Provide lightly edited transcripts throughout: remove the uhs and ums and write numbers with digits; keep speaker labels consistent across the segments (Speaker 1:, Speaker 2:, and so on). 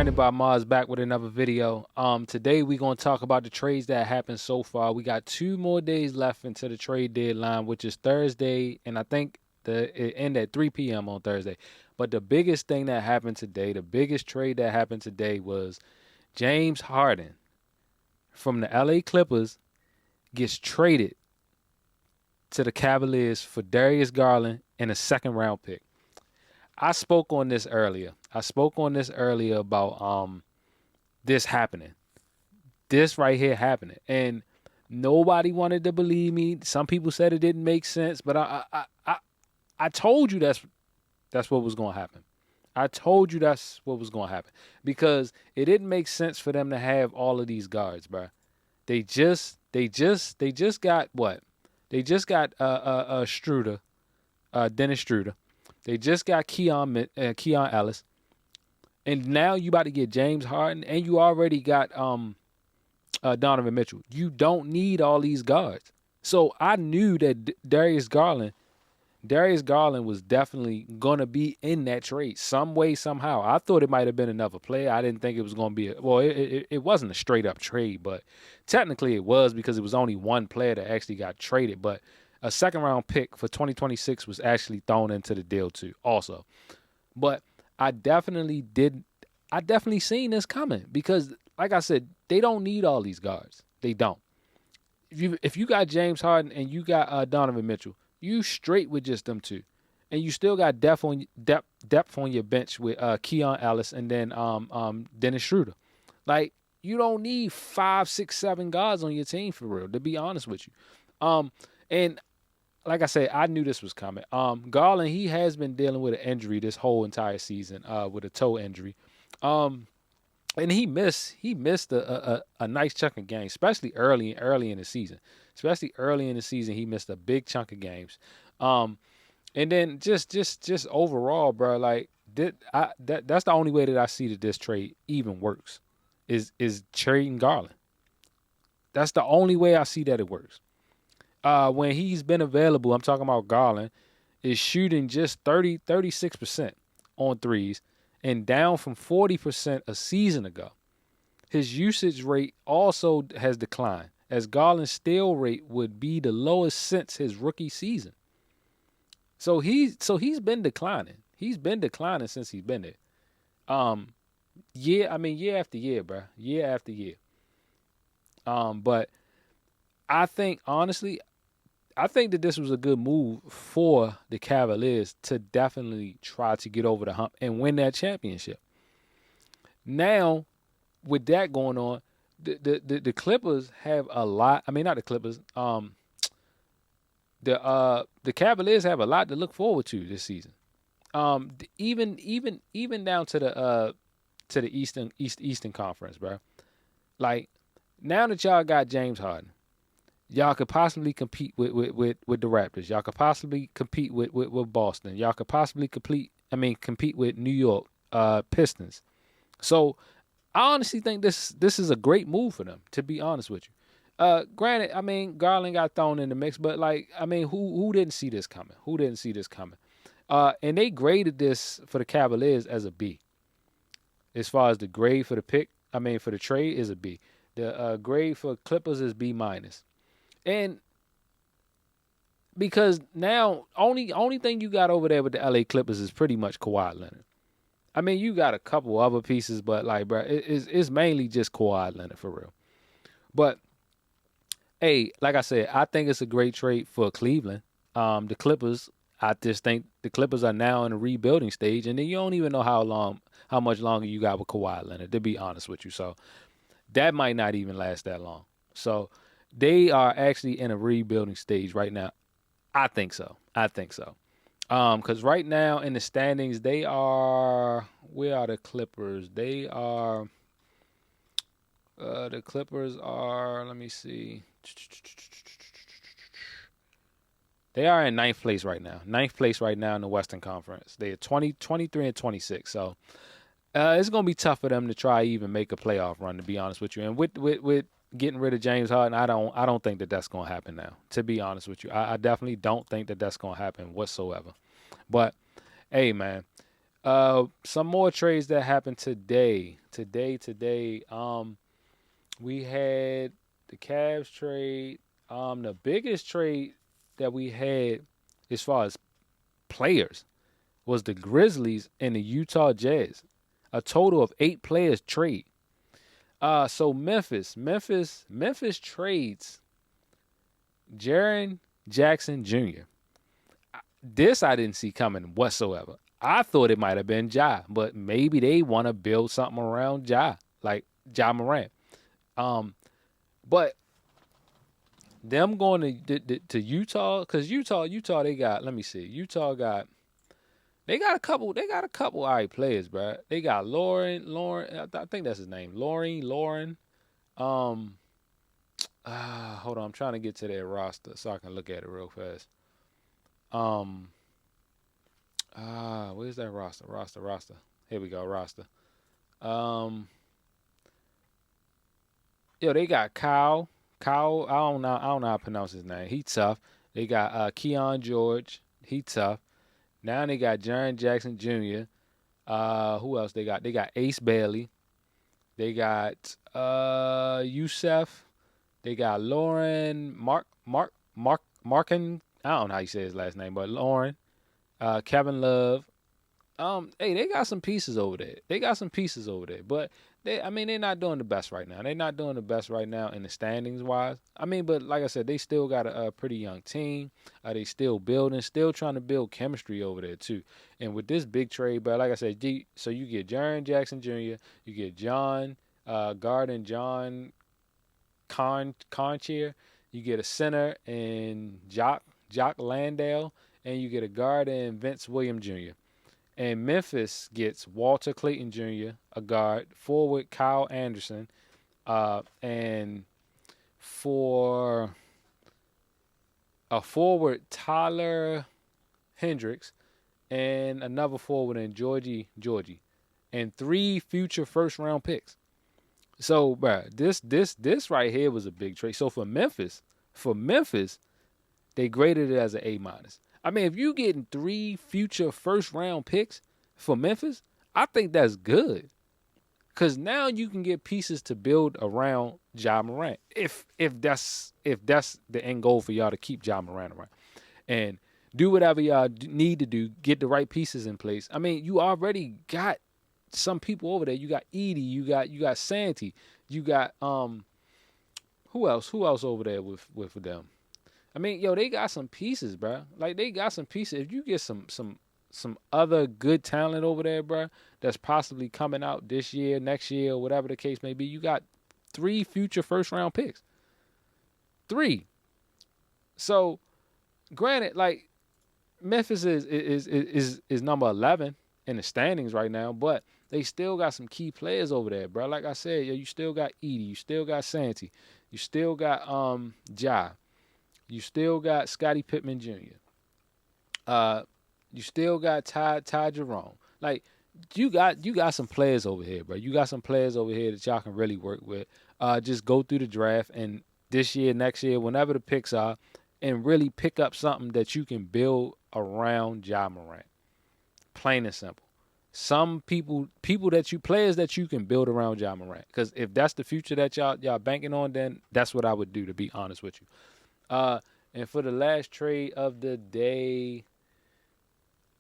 Speaker 1: Brandon by Mars back with another video. Today we're gonna talk about the trades that happened so far. We got 2 more days left until the trade deadline, which is Thursday, and I think it end at 3 p.m. on Thursday. But the biggest thing that happened today, the biggest trade that happened today was James Harden from the LA Clippers gets traded to the Cavaliers for Darius Garland and a second-round pick. I spoke on this earlier. About this happening. This right here happening. And nobody wanted to believe me. Some people said it didn't make sense, but I told you that's what was going to happen. I told you that's what was going to happen because it didn't make sense for them to have all of these guards, bro. They just got what? They just got Struder, Dennis Struder. They just got Keon Ellis. And now you about to get James Harden, and you already got Donovan Mitchell. You don't need all these guards. So I knew that Darius Garland was definitely going to be in that trade some way, somehow. I thought it might have been another player. I didn't think it was going to be it wasn't a straight-up trade, but technically it was because it was only one player that actually got traded. But a second-round pick for 2026 was actually thrown into the deal too also. But I definitely seen this coming because, like I said, they don't need all these guards. They don't. If you got James Harden and you got Donovan Mitchell, you straight with just them two. And you still got depth on your bench with Keon Ellis and then Dennis Schroeder. Like, you don't need 5, 6, 7 guards on your team for real, to be honest with you. And like I said, I knew this was coming. Garland, he has been dealing with an injury this whole entire season, with a toe injury. And he missed a nice chunk of games, especially early in the season. He missed a big chunk of games. And then just overall, bro, like that's the only way that I see that this trade even works is trading Garland. That's the only way I see that it works. When he's been available, I'm talking about Garland, is shooting just 36% on threes and down from 40% a season ago. His usage rate also has declined, as Garland's steal rate would be the lowest since his rookie season. So he's been declining. He's been declining since he's been there. Year after year, bro. Year after year. But I think, honestly, that this was a good move for the Cavaliers to definitely try to get over the hump and win that championship. Now, with that going on, the Clippers have a lot. I mean, not the Clippers. The Cavaliers have a lot to look forward to this season. Even down to the Eastern Conference, bro. Like, now that y'all got James Harden, y'all could possibly compete with the Raptors. Y'all could possibly compete with Boston. Y'all could possibly compete with New York Pistons. So I honestly think this is a great move for them, to be honest with you. Granted, I mean, Garland got thrown in the mix, but like, I mean, who didn't see this coming? And they graded this for the Cavaliers as a B. As far as the grade for for the trade is a B. The grade for Clippers is B-. And because now only thing you got over there with the LA Clippers is pretty much Kawhi Leonard. I mean, you got a couple other pieces, but like, bro, it's mainly just Kawhi Leonard for real. But hey, like I said, I think it's a great trade for Cleveland. The Clippers, I just think the Clippers are now in a rebuilding stage, and then you don't even know how much longer you got with Kawhi Leonard, to be honest with you. So that might not even last that long. So they are actually in a rebuilding stage right now. I think so. Because right now in the standings, they are. Where are the Clippers? They are. The Clippers are. Let me see. They are in ninth place right now. Ninth place right now in the Western Conference. They are 23 and 26. So it's gonna be tough for them to try even make a playoff run, to be honest with you. And with getting rid of James Harden, I don't think that that's going to happen now, to be honest with you. I definitely don't think that that's going to happen whatsoever. But, hey, man, Some more trades that happened today. We had the Cavs trade. The biggest trade that we had as far as players was the Grizzlies and the Utah Jazz. A total of 8 players trade. So Memphis trades Jaren Jackson Jr. This I didn't see coming whatsoever. I thought it might have been Ja, but maybe they want to build something around Ja, like Ja Morant. But them going to Utah, because Utah, they got. Let me see. They got a couple. All right players, bro. They got Lauren. I think that's his name. Lauren. Um, hold on. I'm trying to get to their roster so I can look at it real fast. Where's that roster? Roster. Here we go. Roster. Um, they got Kyle. I don't know how to pronounce his name. He tough. They got Keon George. He tough. Now they got Jaren Jackson Jr. Who else they got? They got Ace Bailey. They got Youssef. They got Lauren Markin. I don't know how you say his last name, but Lauren. Kevin Love. Hey, they got some pieces over there. But they're not doing the best right now. They're not doing the best right now in the standings wise. But like I said, they still got a pretty young team. They still building, still trying to build chemistry over there too. And with this big trade, but like I said, so you get Jaren Jackson Jr., you get John Garden, John Conchier, you get a center in Jock Landale, and you get a guard in Vince Williams Jr. And Memphis gets Walter Clayton Jr., a guard, forward Kyle Anderson, and for a forward Tyler Hendricks, and another forward in Georgie, and 3 future first round picks. So, bro, this right here was a big trade. So for Memphis, they graded it as an A minus. If you getting 3 future first round picks for Memphis, I think that's good. Cause now you can get pieces to build around Ja Morant. If that's the end goal for y'all to keep Ja Morant around. And do whatever y'all need to do, get the right pieces in place. You already got some people over there. You got Edie, you got Santi, you got who else over there with them? They got some pieces, bro. Like, they got some pieces. If you get some other good talent over there, bro, that's possibly coming out this year, next year, or whatever the case may be, you got 3 future first-round picks. 3. So, granted, like, Memphis is number 11 in the standings right now, but they still got some key players over there, bro. Like I said, you still got Edie, you still got Santi, you still got Ja. You still got Scottie Pippen Jr. You still got Ty Jerome. Like, you got some players over here, bro. You got some players over here that y'all can really work with. Just go through the draft, and this year, next year, whenever the picks are, and really pick up something that you can build around Ja Morant. Plain and simple. Some players that you can build around Ja Morant. Because if that's the future that y'all banking on, then that's what I would do, to be honest with you. And for the last trade of the day,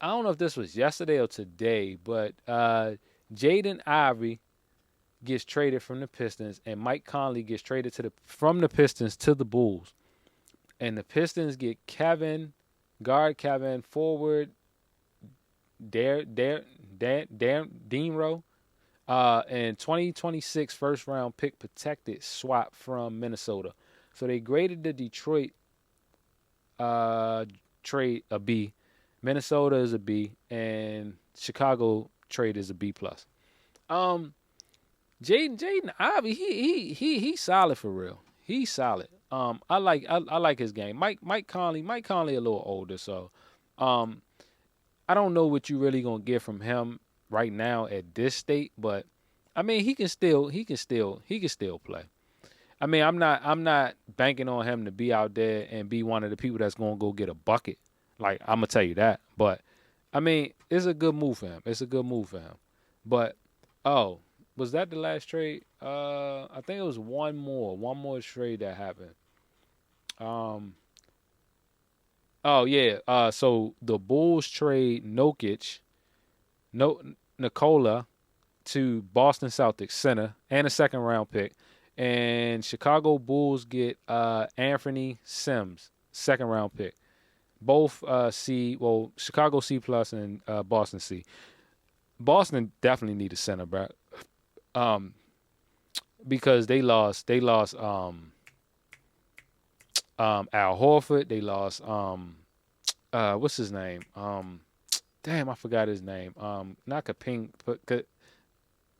Speaker 1: I don't know if this was yesterday or today, but Jaden Ivey gets traded from the Pistons, and Mike Conley gets traded from the Pistons to the Bulls. And the Pistons get guard Kevin, forward Deanro, and 2026 first round pick protected swap from Minnesota. So they graded the Detroit trade a B, Minnesota is a B, and Chicago trade is a B plus. Jaden Ivey, he's solid for real. He's solid. I like his game. Mike Conley a little older, so I don't know what you really gonna get from him right now at this state, but he can still play. I'm not banking on him to be out there and be one of the people that's gonna go get a bucket. Like, I'm gonna tell you that. But it's a good move for him. It's a good move for him. But oh, was that the last trade? I think it was one more trade that happened. Um, oh yeah. So the Bulls trade Nokic, no Nikola to Boston Celtics center and a second round pick, and Chicago Bulls get Anthony Sims second round pick. Both C, well, Chicago C plus and Boston C. Boston definitely need a center, bro. Um, because Al Horford. They lost what's his name? Damn, I forgot his name. Not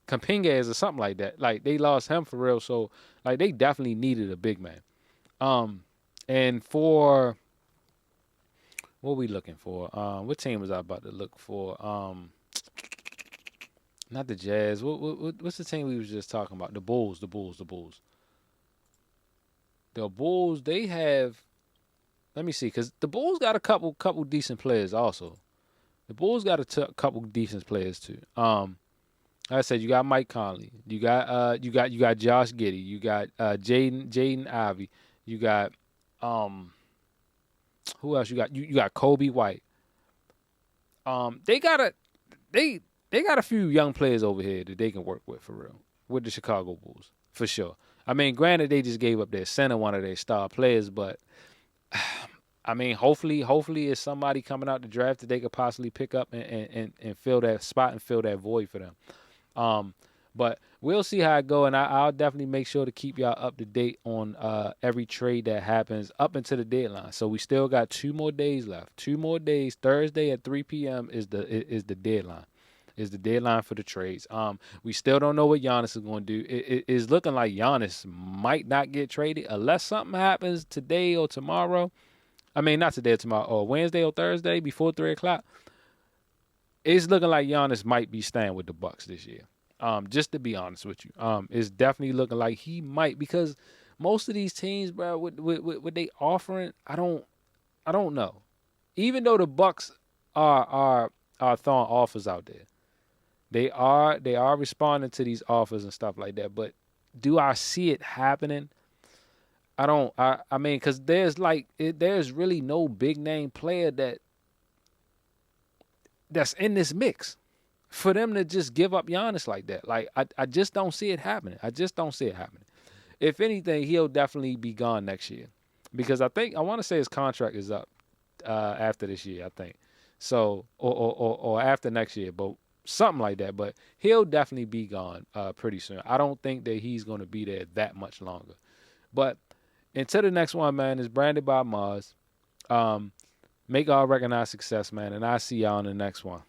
Speaker 1: Capinguez or something like that. Like they lost him for real. So like they definitely needed a big man. And for what we looking for? What team was I about to look for? Not the Jazz. What's the team we was just talking about? The Bulls. The Bulls. The Bulls. The Bulls. They have. Let me see, because the Bulls got a couple decent players also. The Bulls got a couple decent players too. Like I said, you got Mike Conley. You got Josh Giddey. You got Jaden Ivey. You got who else? You got Kobe White. They got a few young players over here that they can work with for real with the Chicago Bulls for sure. I mean, granted they just gave up their center, one of their star players, but I mean, hopefully it's somebody coming out the draft that they could possibly pick up and fill that spot and fill that void for them. But we'll see how it go, and I'll definitely make sure to keep y'all up to date on every trade that happens up until the deadline. So we still got 2 more days left. 2 more days. Thursday at 3 p.m. is the deadline. Is the deadline for the trades. We still don't know what Giannis is going to do. It is looking like Giannis might not get traded unless something happens today or tomorrow. I mean, not today or tomorrow, or Wednesday or Thursday before 3 o'clock. It's looking like Giannis might be staying with the Bucks this year. Just to be honest with you, it's definitely looking like he might, because most of these teams, bro, what they offering, I don't know. Even though the Bucks are throwing offers out there, they are responding to these offers and stuff like that. But do I see it happening? I don't. I mean, because there's really no big name player that's in this mix for them to just give up Giannis like that. Like I just don't see it happening. I just don't see it happening. If anything, he'll definitely be gone next year, because I want to say his contract is up after this year. I think so, or after next year, but something like that. But he'll definitely be gone pretty soon. I don't think that he's going to be there that much longer. But until the next one, man, is branded by Mars. Make all recognize success, man, and I'll see y'all on the next one.